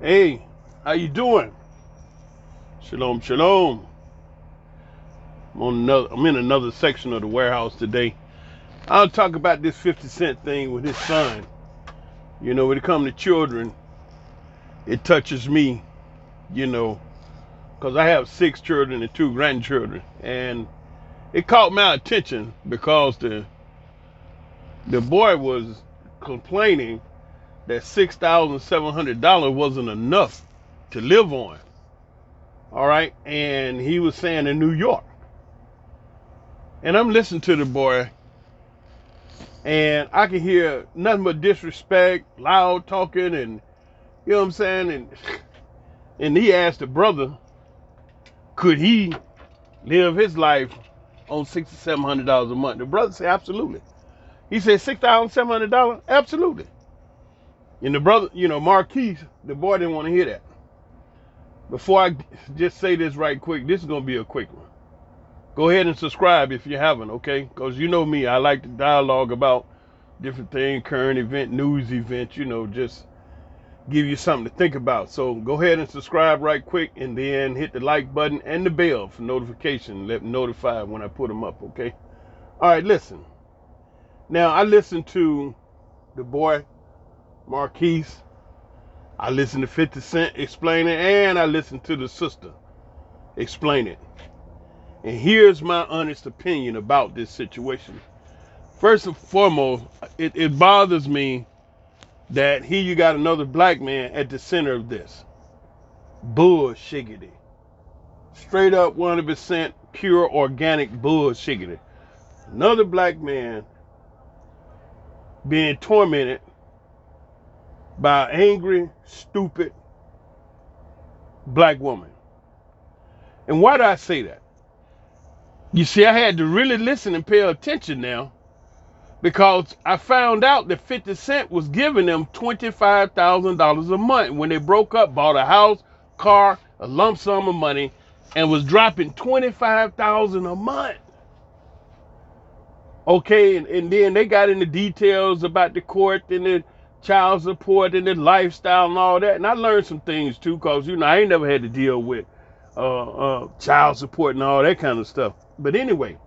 Hey, how you doing? Shalom, shalom. I'm in another section of the warehouse today. I'll talk about this 50 cent thing with his son. You know, when it comes to children, it touches me, you know, because I have 6 children and 2 grandchildren. And it caught my attention because the boy was complaining that $6,700 wasn't enough to live on. All right. And he was saying in New York. And I'm listening to the boy, and I can hear nothing but disrespect, loud talking, and you know what I'm saying? And he asked the brother, could he live his life on $6,700 a month? The brother said, absolutely. He said, $6,700? Absolutely. And the brother, Marquise, the boy didn't want to hear that. Before I just say this right quick, this is going to be a quick one. Go ahead and subscribe if you haven't, okay? Because you know me, I like to dialogue about different things, current event, news events, just give you something to think about. So go ahead and subscribe right quick, and then hit the like button and the bell for notification. Let me notify when I put them up, okay? All right, listen. Now, I listened to the boy, Marquise. I listened to 50 Cent explain it, and I listened to the sister explain it. And here's my honest opinion about this situation. First and foremost, it bothers me that here you got another black man at the center of this. Bullshiggity. Straight up 100% pure organic bullshiggity. Another black man being tormented by an angry, stupid black woman. And why do I say that? You see, I had to really listen and pay attention now, because I found out that 50 Cent was giving them $25,000 a month when they broke up, bought a house, car, a lump sum of money, and was dropping $25,000 a month. Okay, and then they got into details about the court and the child support and the lifestyle and all that. And I learned some things too, because I ain't never had to deal with child support and all that kind of stuff. But anyway,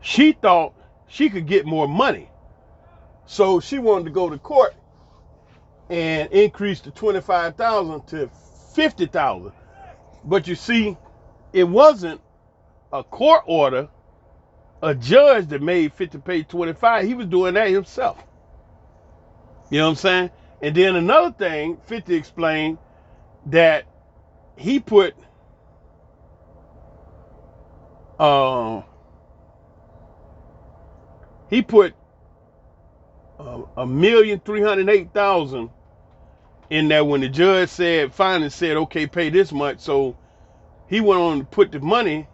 she thought she could get more money. So she wanted to go to court and increase the $25,000 to $50,000. But you see, it wasn't a court order, a judge that made 50 pay 25. He was doing that himself. You know what I'm saying? And then another thing, 50 explained that he put $1,308,000 in there when the judge finally said, okay, pay this much. So he went on to put the money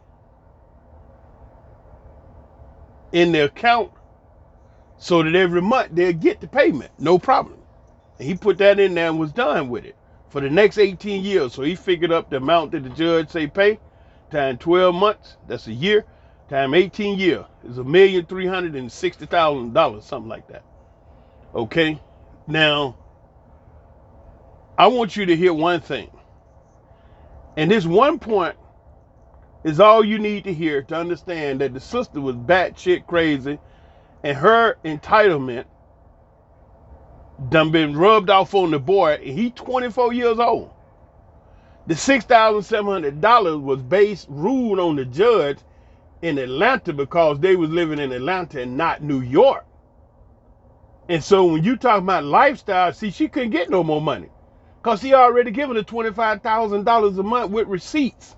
in the account so that every month they'll get the payment, no problem. And he put that in there and was done with it for the next 18 years. So he figured up the amount that the judge say pay, times 12 months, that's a year, times 18 years is $1,360,000, something like that. Okay, now I want you to hear one thing, and this one point is all you need to hear to understand that the sister was batshit crazy, and her entitlement done been rubbed off on the boy, and he 24 years old. The $6,700 was ruled on the judge in Atlanta because they was living in Atlanta and not New York. And so when you talk about lifestyle, see, she couldn't get no more money because he already given her $25,000 a month with receipts.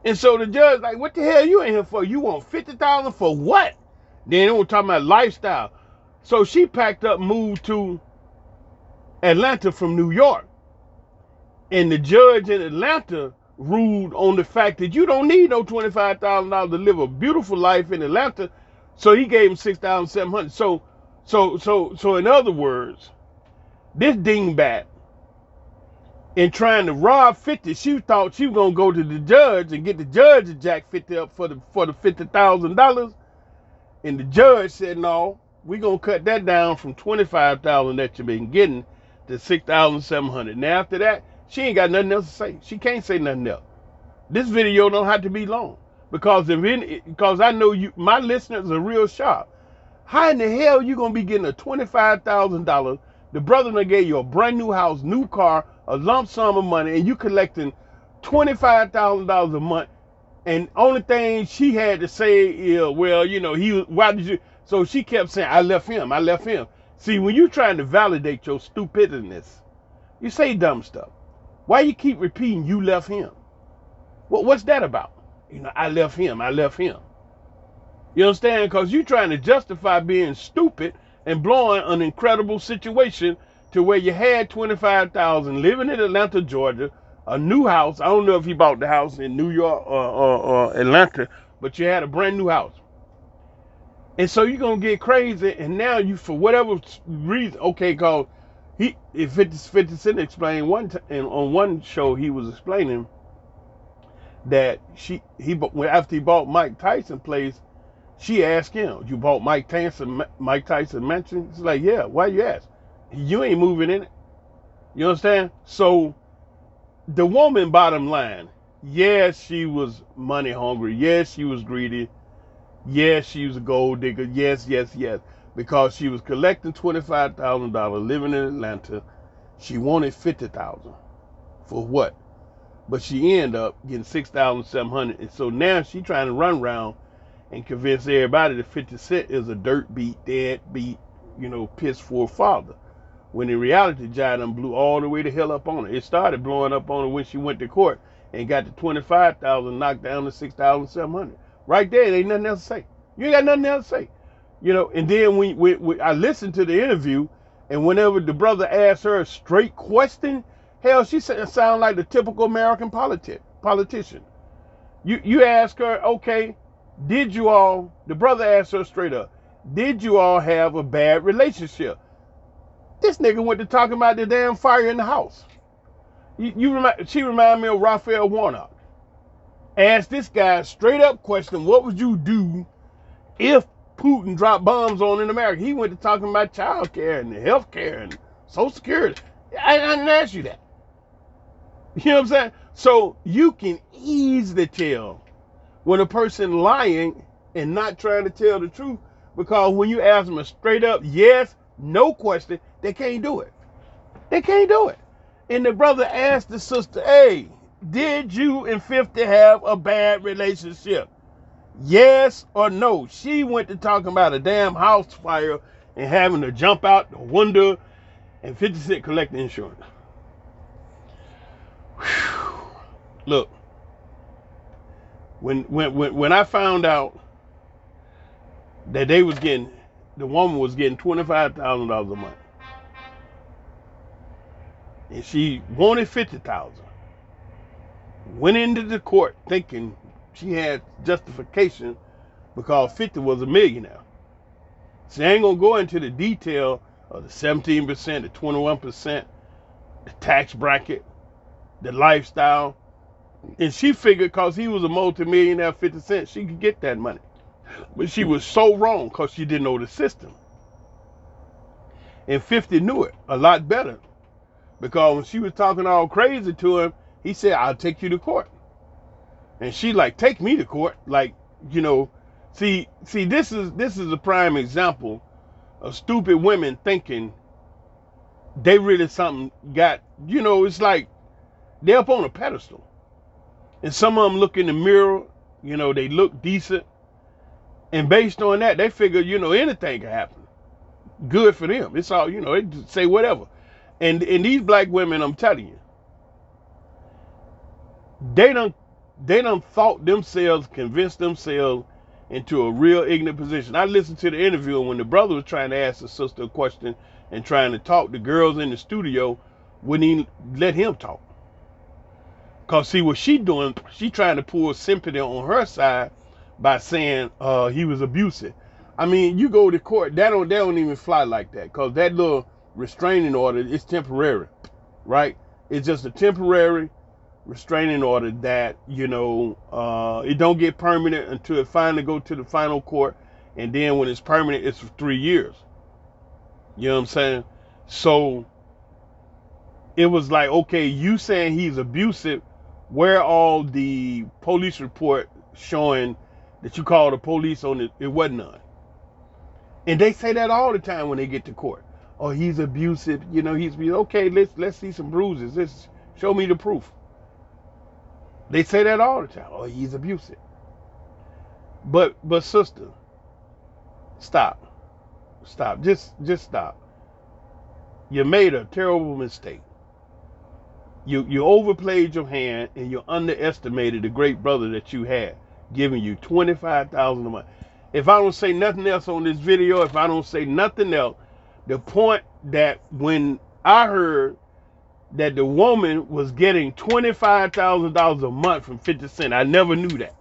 And so the judge like, what the hell you in here for? You want $50,000 for what? Then they were talking about lifestyle. So she packed up, moved to Atlanta from New York. And the judge in Atlanta ruled on the fact that you don't need no $25,000 to live a beautiful life in Atlanta. So he gave him $6,700. So in other words, this dingbat, in trying to rob 50, she thought she was gonna go to the judge and get the judge to jack 50 up for the $50,000. And the judge said, no, we're gonna cut that down from $25,000 that you've been getting to 6,700. Now after that, she ain't got nothing else to say. She can't say nothing else. This video don't have to be long because because I know you, my listeners are real sharp. How in the hell you gonna be getting a $25,000? The brother done gave you a brand new house, new car, a lump sum of money, and you collecting $25,000 a month. And only thing she had to say is, well, you know, why did you? So she kept saying, I left him, I left him. See, when you're trying to validate your stupidness, you say dumb stuff. Why you keep repeating, you left him? What's that about? You know, I left him, I left him. You understand? Because you're trying to justify being stupid and blowing an incredible situation to where you had 25,000 living in Atlanta, Georgia, a new house. I don't know if he bought the house in New York or Atlanta, but you had a brand new house. And so you're going to get crazy, and now you, for whatever reason, okay, because 50 Cent explained on one show, he was explaining that after he bought Mike Tyson place, she asked him, you bought Mike Tyson mansion? He's like, yeah, why you ask? You ain't moving in it. You understand? So the woman, bottom line, yes, she was money hungry. Yes, she was greedy. Yes, she was a gold digger. Yes, yes, yes. Because she was collecting $25,000, living in Atlanta. She wanted $50,000 for what? But she ended up getting 6,700. And so now she trying to run around and convince everybody that 50 Cent is a dirt beat, deadbeat, you know, piss poor father. When in reality, Jai done blew all the way to hell up on her. It started blowing up on her when she went to court and got the 25,000 knocked down to 6,700. Right there, there ain't nothing else to say. You ain't got nothing else to say. You know, and then when I listened to the interview, and whenever the brother asked her a straight question, hell, she sound like the typical American politician. You ask her, okay, the brother asked her straight up, did you all have a bad relationship? This nigga went to talking about the damn fire in the house. She reminded me of Raphael Warnock. Asked this guy a straight up question, what would you do if Putin dropped bombs on in America? He went to talking about child care and health care and Social Security. I didn't ask you that. You know what I'm saying? So you can easily tell when a person lying and not trying to tell the truth, because when you ask them a straight up yes, no question, they can't do it. They can't do it. And the brother asked the sister, hey, did you and 50 have a bad relationship? Yes or no? She went to talking about a damn house fire and having to jump out the window and 50 Cent collecting insurance. Whew. Look, when I found out that the woman was getting $25,000 a month, and she wanted $50,000, went into the court thinking she had justification because 50 was a millionaire. So I ain't gonna go into the detail of the 17%, the 21%, the tax bracket, the lifestyle. And she figured because he was a multimillionaire, 50 Cent, she could get that money. But she was so wrong because she didn't know the system. And 50 knew it a lot better, because when she was talking all crazy to him, he said, I'll take you to court. And she like, take me to court? Like, you know, see, this is a prime example of stupid women thinking they really something got, you know, it's like they're up on a pedestal. And some of them look in the mirror, you know, they look decent. And based on that, they figure, you know, anything can happen. Good for them. It's all, you know, they just say whatever. And these black women, I'm telling you, they done thought themselves, convinced themselves into a real ignorant position. I listened to the interview, and when the brother was trying to ask the sister a question and trying to talk, the girls in the studio wouldn't even let him talk. Because see what she doing, she trying to pull sympathy on her side by saying he was abusive. I mean, you go to court, that don't even fly like that, because that little restraining order is temporary, right? It's just a temporary restraining order that, you know, it don't get permanent until it finally go to the final court, and then when it's permanent, it's for 3 years. You know what I'm saying? So it was like, okay, you saying he's abusive, where all the police report showing that you called the police on it? It wasn't none. And they say that all the time when they get to court. Oh, he's abusive. You know, he's okay. Let's see some bruises. Let's show me the proof. They say that all the time. Oh, he's abusive. But sister, stop, just stop. You made a terrible mistake. You overplayed your hand and you underestimated the great brother that you had, giving you $25,000 a month. If I don't say nothing else on this video, if I don't say nothing else, the point that when I heard that the woman was getting $25,000 a month from 50 Cent, I never knew that.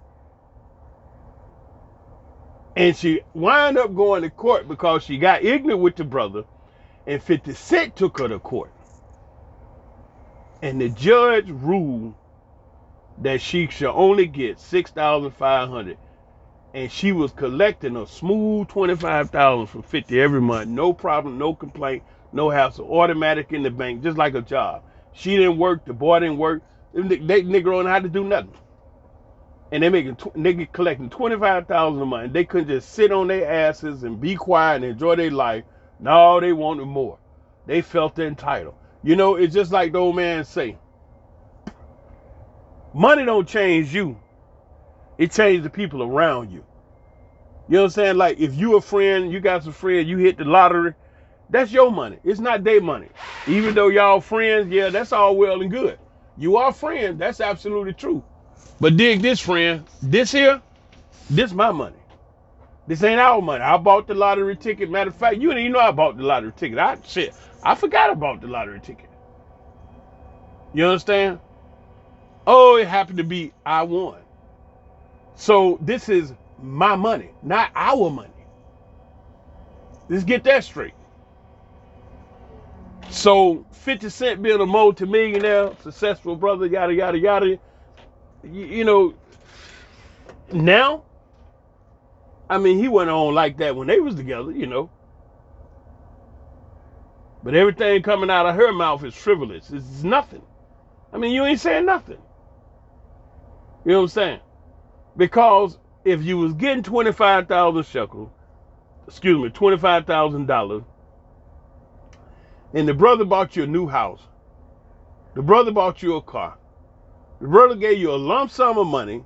And she wound up going to court because she got ignorant with the brother, and 50 Cent took her to court. And the judge ruled that she should only get $6,500. And she was collecting a smooth $25,000 from 50 every month. No problem, no complaint, no hassle, automatic in the bank, just like a job. She didn't work, the boy didn't work. They nigga don't know how to do nothing. And they collecting $25,000 a month. They couldn't just sit on their asses and be quiet and enjoy their life. No, they wanted more. They felt entitled. You know, it's just like the old man say, money don't change you. It changed the people around you. You know what I'm saying? Like, if you a friend, you got some friends, you hit the lottery, that's your money. It's not their money. Even though y'all friends, yeah, that's all well and good. You are friends. That's absolutely true. But dig this, friend. This here, this my money. This ain't our money. I bought the lottery ticket. Matter of fact, you didn't even know I bought the lottery ticket. I forgot about the lottery ticket. You understand? Oh, it happened to be I won. So this is my money, not our money. Let's get that straight. So 50 Cent being a multi-millionaire, successful brother, yada, yada, yada. You know, now, I mean, he wasn't on like that when they was together, you know. But everything coming out of her mouth is frivolous. It's nothing. I mean, you ain't saying nothing. You know what I'm saying? Because if you was getting 25,000 shekels, $25,000, and the brother bought you a new house, the brother bought you a car, the brother gave you a lump sum of money,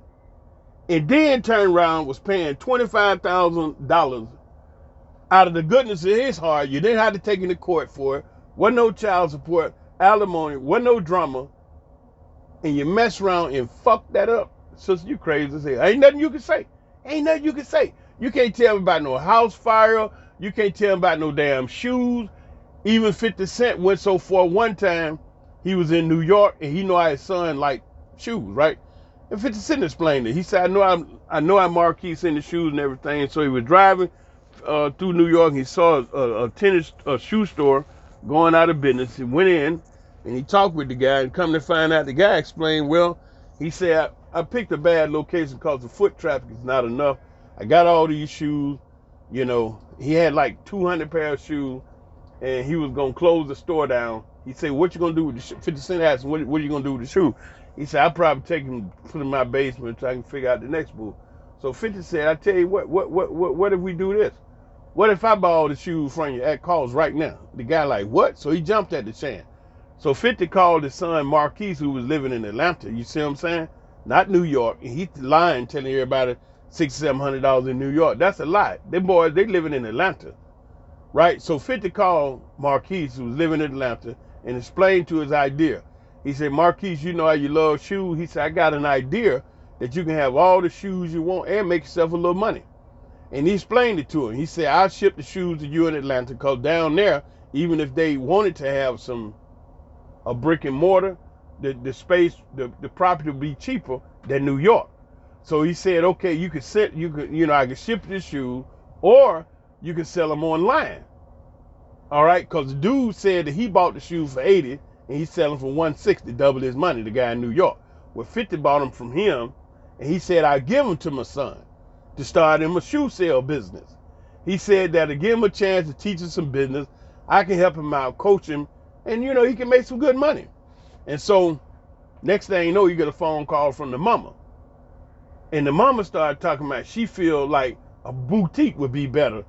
and then turned around was paying $25,000 out of the goodness of his heart. You didn't have to take him to court for it. Wasn't no child support, alimony, wasn't no drama, and you mess around and fuck that up. Sister, you crazy as hell. Ain't nothing you can say. Ain't nothing you can say. You can't tell me about no house fire. You can't tell me about no damn shoes. Even 50 Cent went so far one time, he was in New York and he know how his son liked shoes, right? And 50 Cent explained it. He said, I know I'm Marquise in the shoes and everything. So he was driving through New York and he saw a shoe store going out of business. He went in and he talked with the guy, and come to find out the guy explained, well, he said, I picked a bad location because the foot traffic is not enough. I got all these shoes, you know. He had like 200 pair of shoes, and he was going to close the store down. He said, what you going to do with the shoe? 50 Cent asked him, what are you going to do with the shoe? He said, I'll probably take him, put him in my basement so I can figure out the next move. So 50 said, I tell you what if we do this? What if I buy all the shoes from you at cost right now? The guy like, what? So he jumped at the chance. So 50 called his son Marquise, who was living in Atlanta. You see what I'm saying? Not New York. And he's lying, telling everybody $600-700 in New York. That's a lie. Them boys, they living in Atlanta, right? So 50 called Marquise, who was living in Atlanta, and explained to his idea. He said, Marquise, you know how you love shoes. He said, I got an idea that you can have all the shoes you want and make yourself a little money. And he explained it to him. He said, I'll ship the shoes to you in Atlanta, because down there, even if they wanted to have a brick and mortar, the space, the property would be cheaper than New York. So he said, okay, I can ship the shoe, or you can sell them online. All right, because the dude said that he bought the shoe for 80 and he's selling for 160, double his money, the guy in New York. Well, 50 bought them from him, and he said, I'll give them to my son to start him a shoe sale business. He said that to give him a chance to teach him some business, I can help him out, coach him, and you know he can make some good money. And so next thing you know, you get a phone call from the mama, and the mama started talking about she feel like a boutique would be better.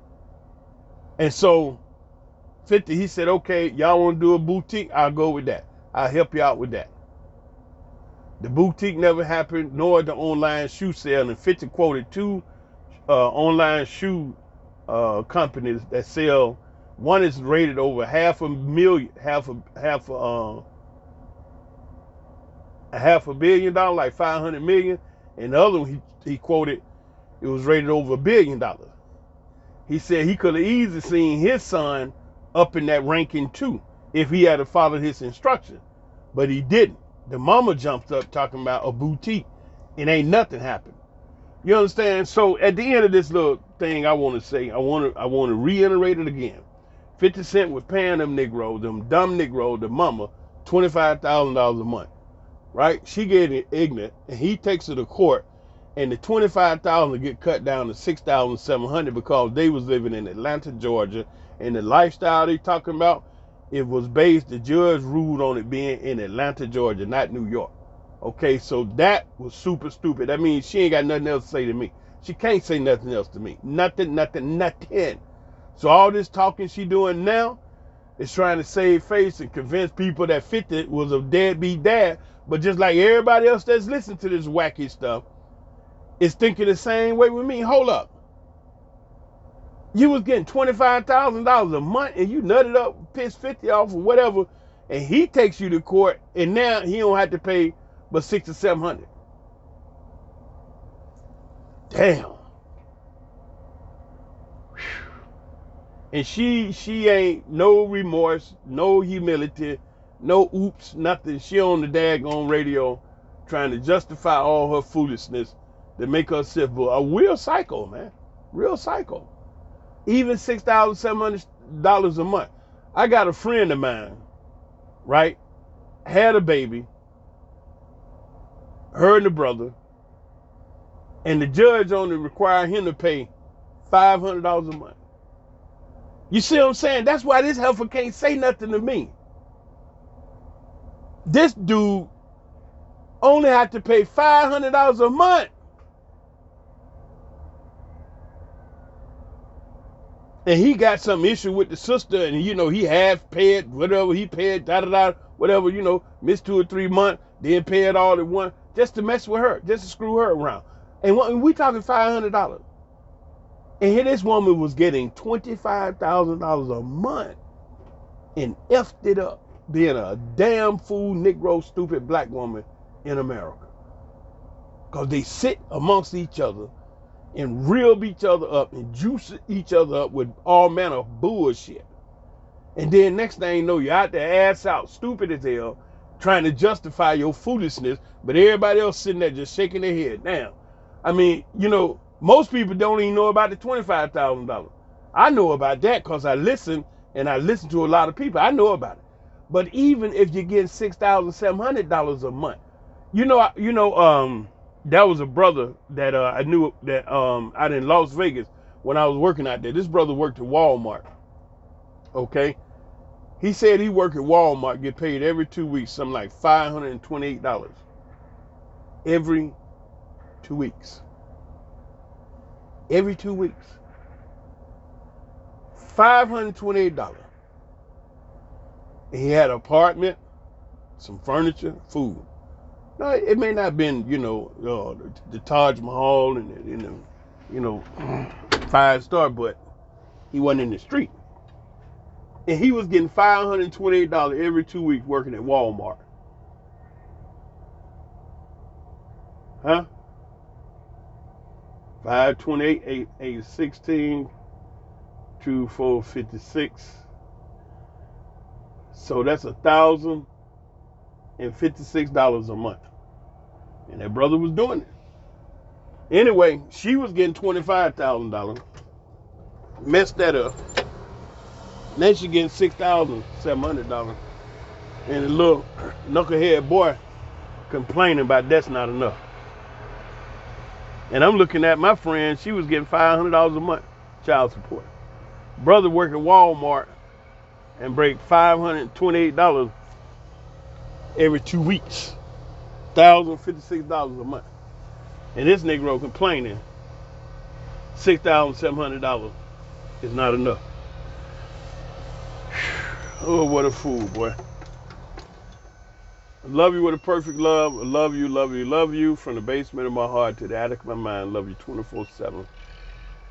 And so 50, he said, okay, y'all want to do a boutique? I'll go with that. I'll help you out with that. The boutique never happened, nor the online shoe sale. And 50 quoted two online shoe companies that sell. One is rated over $500 million, like 500 million, and the other one he quoted, it was rated over $1 billion. He said he could have easily seen his son up in that ranking too if he had followed his instructions, but he didn't. The mama jumped up talking about a boutique, and ain't nothing happened. You understand? So at the end of this little thing, I want to say, I want to reiterate it again. 50 Cent was paying them Negroes, them dumb Negroes, the mama, $25,000 a month, right? She getting ignorant, and he takes her to court, and the $25,000 get cut down to $6,700 because they was living in Atlanta, Georgia, and the lifestyle they talking about, it was based, the judge ruled on it being in Atlanta, Georgia, not New York. Okay, so that was super stupid. That means she ain't got nothing else to say to me. She can't say nothing else to me. Nothing. So all this talking she doing now is trying to save face and convince people that 50 was a deadbeat dad. But just like everybody else that's listening to this wacky stuff is thinking the same way with me. Hold up. You was getting $25,000 a month and you nutted up, pissed 50 off or whatever, and he takes you to court and now he don't have to pay but $600 or $700. Damn. And she ain't no remorse, no humility, no oops, nothing. She on the daggone radio trying to justify all her foolishness to make herself a real psycho, man. Real psycho. Even $6,700 a month. I got a friend of mine, right? Had a baby, her and the brother, and the judge only required him to pay $500 a month. You see what I'm saying? That's why this heifer can't say nothing to me. This dude only had to pay $500 a month. And he got some issue with the sister, and you know, he half paid whatever he paid, whatever, you know, missed 2 or 3 months, then pay it all at once, just to mess with her, just to screw her around. And we talking $500. And here this woman was getting $25,000 a month and effed it up, being a damn fool, Negro, stupid black woman in America. Because they sit amongst each other and rib each other up and juice each other up with all manner of bullshit. And then next thing you know, you're out there ass out, stupid as hell, trying to justify your foolishness, but everybody else sitting there just shaking their head. Damn. I mean, you know, most people don't even know about the $25,000. I know about that because I listen, and I listen to a lot of people. I know about it. But even if you're getting $6,700 a month, that was a brother that I knew that out in Las Vegas when I was working out there. This brother worked at Walmart. Okay, he said he worked at Walmart, get paid every 2 weeks, something like $528 every 2 weeks. Every 2 weeks, $528. And he had an apartment, some furniture, food. No, it may not have been, the Taj Mahal and the 5-star, but he wasn't in the street. And he was getting $528 every 2 weeks working at Walmart. Huh? 528, 816, 2456. So that's $1,056 a month. And that brother was doing it. Anyway, she was getting $25,000. Messed that up. Then she getting $6,700. And the little knucklehead boy complaining about that's not enough. And I'm looking at my friend, she was getting $500 a month child support. Brother working at Walmart, and break $528 every 2 weeks. $1,056 a month. And this Negro complaining $6,700 is not enough. Oh, what a fool, boy. I love you with a perfect love. I love you, love you, love you. From the basement of my heart to the attic of my mind. Love you 24/7.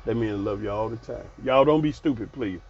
That means I love you all the time. Y'all don't be stupid, please.